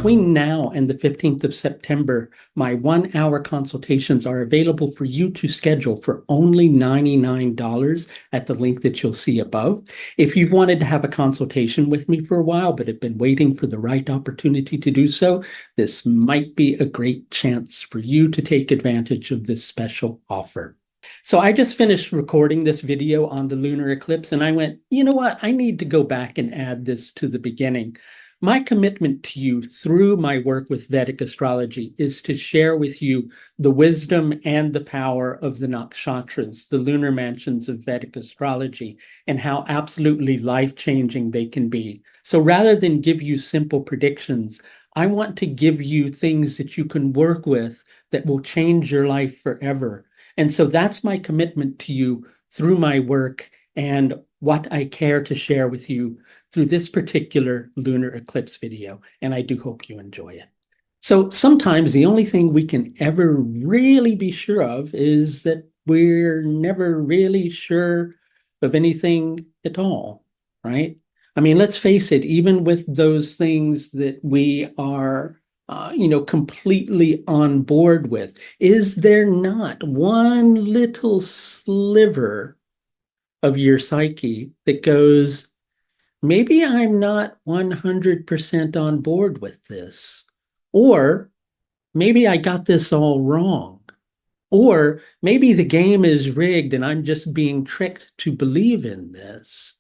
between now and the 15th of September, my 1 hour consultations are available for you to schedule for only $99 at the link that you'll see above. If you've wanted to have a consultation with me for a while, but have been waiting for the right opportunity to do so, this might be a great chance for you to take advantage of this special offer. So I just finished recording this video on the lunar eclipse, and I went, you know what? I need to go back and add this to the beginning. My commitment to you through my work with Vedic astrology is to share with you the wisdom and the power of the Nakshatras, the lunar mansions of Vedic astrology, and how absolutely life-changing they can be. So rather than give you simple predictions, I want to give you things that you can work with that will change your life forever. And so that's my commitment to you through my work and what I care to share with you through this particular lunar eclipse video, and I do hope you enjoy it. So sometimes the only thing we can ever really be sure of is that we're never really sure of anything at all, right? I mean, let's face it, even with those things that we are completely on board with, is there not one little sliver of your psyche that goes, maybe I'm not 100% on board with this, or maybe I got this all wrong, or maybe the game is rigged and I'm just being tricked to believe in this.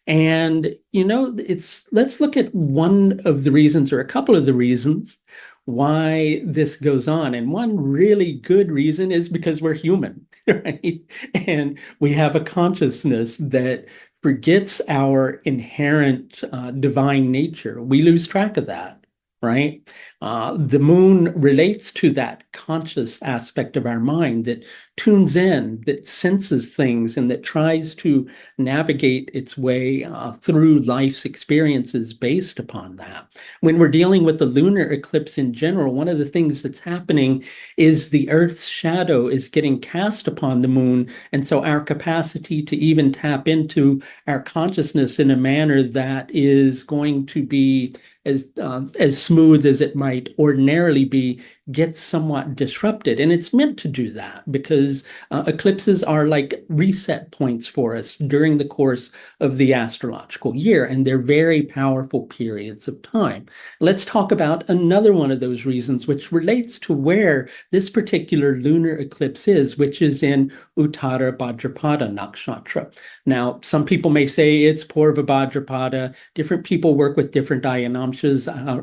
And, let's look at one of the reasons or a couple of the reasons why this goes on. And one really good reason is because we're human, right? And we have a consciousness that forgets our inherent divine nature. We lose track of that, right? The moon relates to that conscious aspect of our mind that tunes in, that senses things, and that tries to navigate its way through life's experiences based upon that. When we're dealing with the lunar eclipse in general, one of the things that's happening is the Earth's shadow is getting cast upon the moon, and so our capacity to even tap into our consciousness in a manner that is going to be as smooth as it might ordinarily be gets somewhat disrupted. And it's meant to do that because eclipses are like reset points for us during the course of the astrological year, and they're very powerful periods of time. Let's talk about another one of those reasons, which relates to where this particular lunar eclipse is, which is in Uttara Bhadrapada nakshatra. Now, some people may say it's Purva Bhadrapada. Different people work with different ayanamshas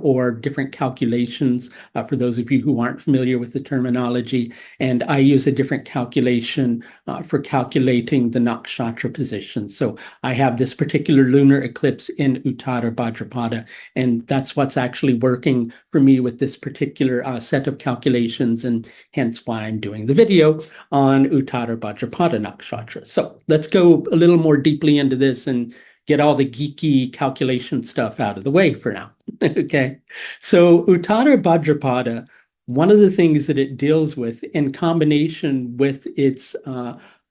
or different calculations, for those of you who aren't familiar with the terminology. And I use a different calculation for calculating the nakshatra position. So I have this particular lunar eclipse in Uttara Bhadrapada, and that's what's actually working for me with this particular set of calculations, and hence why I'm doing the video on Uttara Bhadrapada nakshatra. So let's go a little more deeply into this and get all the geeky calculation stuff out of the way for now. Okay, so Uttara Bhadrapada, one of the things that it deals with in combination with its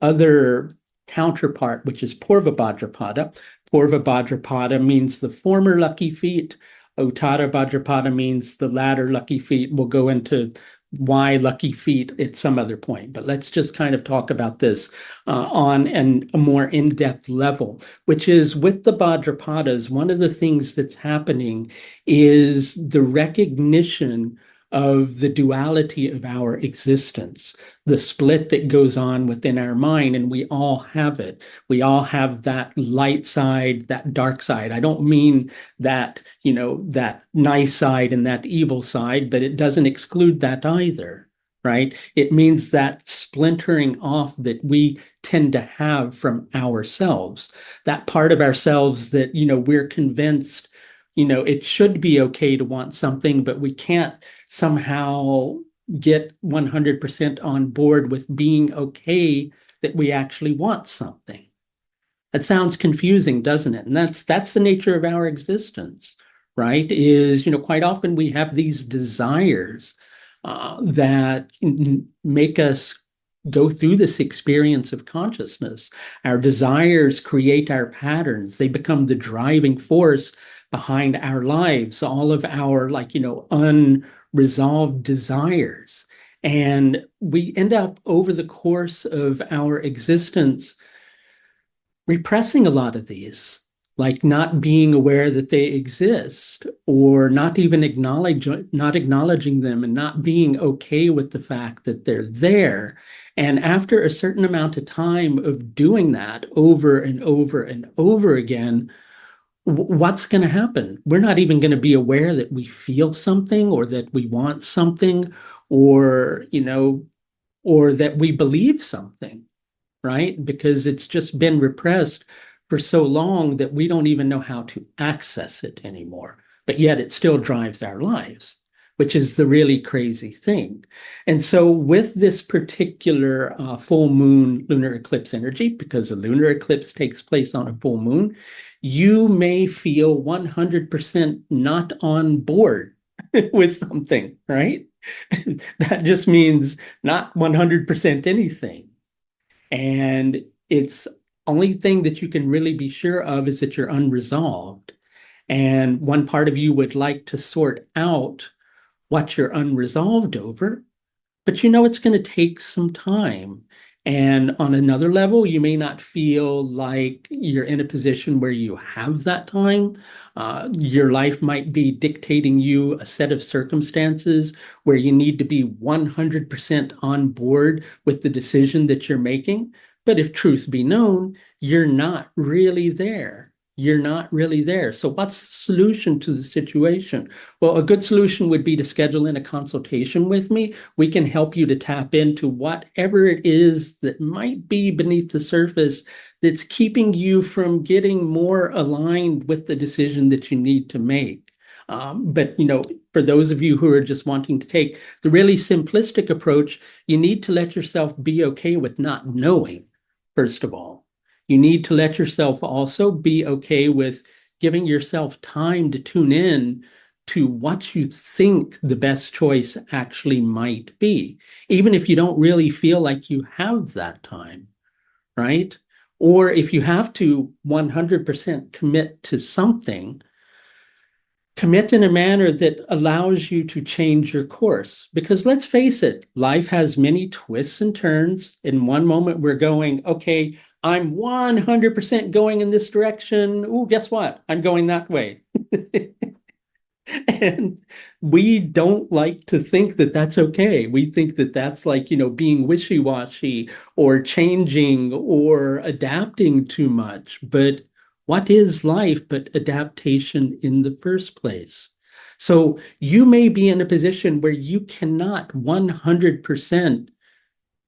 other counterpart, which is Purva Bhadrapada. Purva Bhadrapada means the former lucky feet. Uttara Bhadrapada means the latter lucky feet. We'll go into why lucky feet at some other point, but let's just kind of talk about this on a more in-depth level, which is with the Bhadrapadas, one of the things that's happening is the recognition of the duality of our existence, the split that goes on within our mind, and we all have it. We all have that light side, that dark side. I don't mean that, that nice side and that evil side, but it doesn't exclude that either, right? It means that splintering off that we tend to have from ourselves, that part of ourselves that, we're convinced it should be okay to want something, but we can't somehow get 100% on board with being okay that we actually want something. That sounds confusing, doesn't it? And that's the nature of our existence, right? Is, quite often we have these desires that make us go through this experience of consciousness. Our desires create our patterns. They become the driving force behind our lives, all of our, like, unresolved desires. And we end up over the course of our existence repressing a lot of these, like not being aware that they exist, or not acknowledging them, and not being okay with the fact that they're there. And after a certain amount of time of doing that over and over and over again, what's going to happen? We're not even going to be aware that we feel something, or that we want something, or or that we believe something, right? Because it's just been repressed for so long that we don't even know how to access it anymore. But yet it still drives our lives, which is the really crazy thing. And so, with this particular full moon lunar eclipse energy, because a lunar eclipse takes place on a full moon, you may feel 100% not on board with something, right? That just means not 100% anything. And it's only thing that you can really be sure of is that you're unresolved. And one part of you would like to sort out what you're unresolved over, but it's going to take some time. And on another level, you may not feel like you're in a position where you have that time. Your life might be dictating you a set of circumstances where you need to be 100% on board with the decision that you're making. But if truth be known, you're not really there. You're not really there. So, what's the solution to the situation? Well, a good solution would be to schedule in a consultation with me. We can help you to tap into whatever it is that might be beneath the surface that's keeping you from getting more aligned with the decision that you need to make. But for those of you who are just wanting to take the really simplistic approach, you need to let yourself be okay with not knowing, first of all. You need to let yourself also be okay with giving yourself time to tune in to what you think the best choice actually might be, even if you don't really feel like you have that time, right? Or if you have to 100% commit to something, commit in a manner that allows you to change your course. Because let's face it, life has many twists and turns. In one moment, we're going, okay, I'm 100% going in this direction. Oh, guess what? I'm going that way. And we don't like to think that that's okay. We think that that's like, being wishy-washy or changing or adapting too much. But what is life but adaptation in the first place? So you may be in a position where you cannot 100%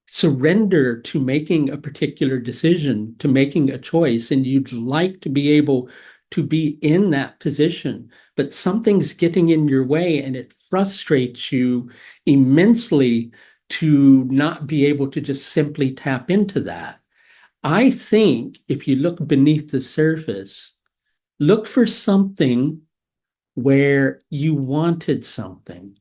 surrender to making a particular decision, to making a choice, and you'd like to be able to be in that position, but something's getting in your way and it frustrates you immensely to not be able to just simply tap into that. I think if you look beneath the surface, look for something where you wanted something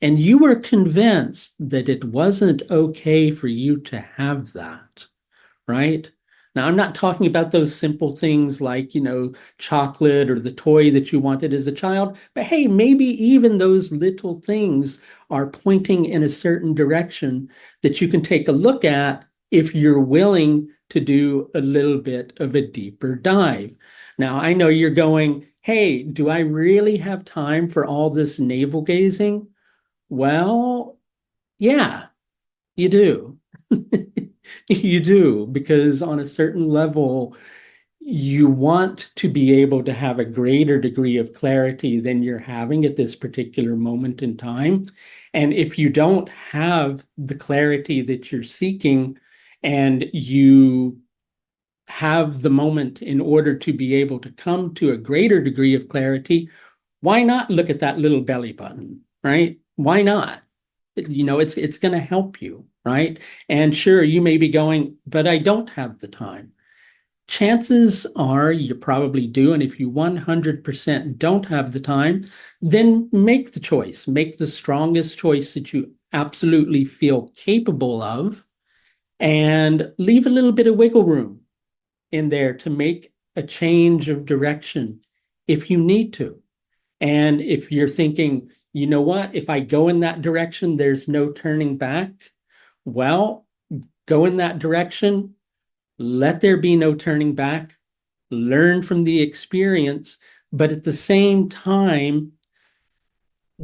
and you were convinced that it wasn't okay for you to have that, right? Now, I'm not talking about those simple things like, chocolate or the toy that you wanted as a child, but hey, maybe even those little things are pointing in a certain direction that you can take a look at if you're willing to do a little bit of a deeper dive. Now, I know you're going, hey, do I really have time for all this navel gazing? Well, yeah, you do. You do, because on a certain level, you want to be able to have a greater degree of clarity than you're having at this particular moment in time. And if you don't have the clarity that you're seeking, and you have the moment in order to be able to come to a greater degree of clarity, why not look at that little belly button, right? Why not? It's going to help you, right? And sure, you may be going, but I don't have the time. Chances are you probably do. And if you 100% don't have the time, then make the choice. Make the strongest choice that you absolutely feel capable of, and leave a little bit of wiggle room in there to make a change of direction if you need to. And if you're thinking, you know what, if I go in that direction, there's no turning back, well, go in that direction, let there be no turning back, learn from the experience, but at the same time,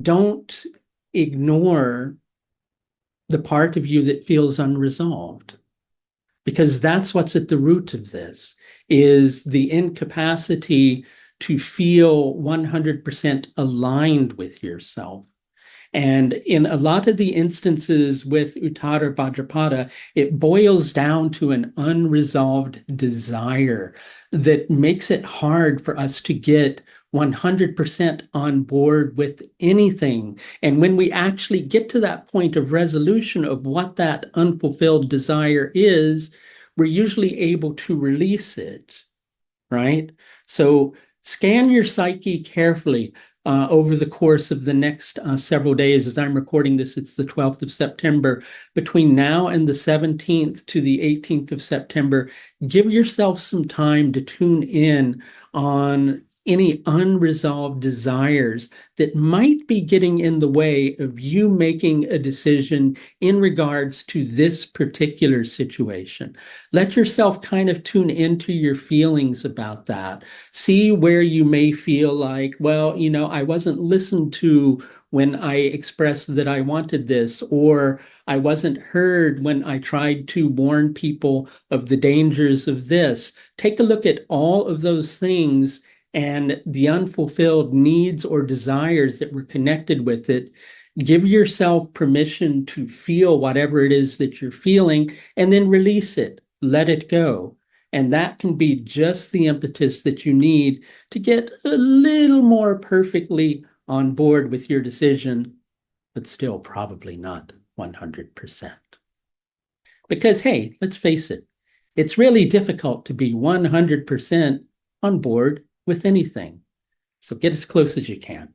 don't ignore the part of you that feels unresolved, because that's what's at the root of this, is the incapacity to feel 100% aligned with yourself. And in a lot of the instances with Uttara Bhadrapada, it boils down to an unresolved desire that makes it hard for us to get 100% on board with anything. And when we actually get to that point of resolution of what that unfulfilled desire is, we're usually able to release it, right? So scan your psyche carefully over the course of the next several days. As I'm recording this, it's the 12th of September. Between now and the 17th to the 18th of September, give yourself some time to tune in on any unresolved desires that might be getting in the way of you making a decision in regards to this particular situation. Let yourself kind of tune into your feelings about that. See where you may feel like, well, you know, I wasn't listened to when I expressed that I wanted this, or I wasn't heard when I tried to warn people of the dangers of this. Take a look at all of those things and the unfulfilled needs or desires that were connected with it. Give yourself permission to feel whatever it is that you're feeling, and then release it. Let it go. And that can be just the impetus that you need to get a little more perfectly on board with your decision, but still probably not 100%. Because, hey, let's face it, it's really difficult to be 100% on board with anything. So get as close as you can.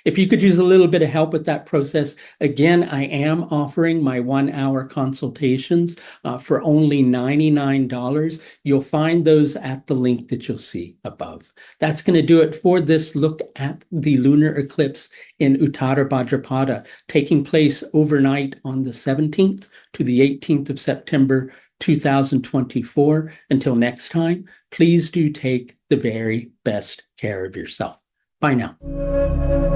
If you could use a little bit of help with that process, again, I am offering my 1-hour consultations for only $99. You'll find those at the link that you'll see above. That's going to do it for this look at the lunar eclipse in Uttara Bhadrapada, taking place overnight on the 17th to the 18th of September 2024. Until next time, please do take the very best care of yourself. Bye now.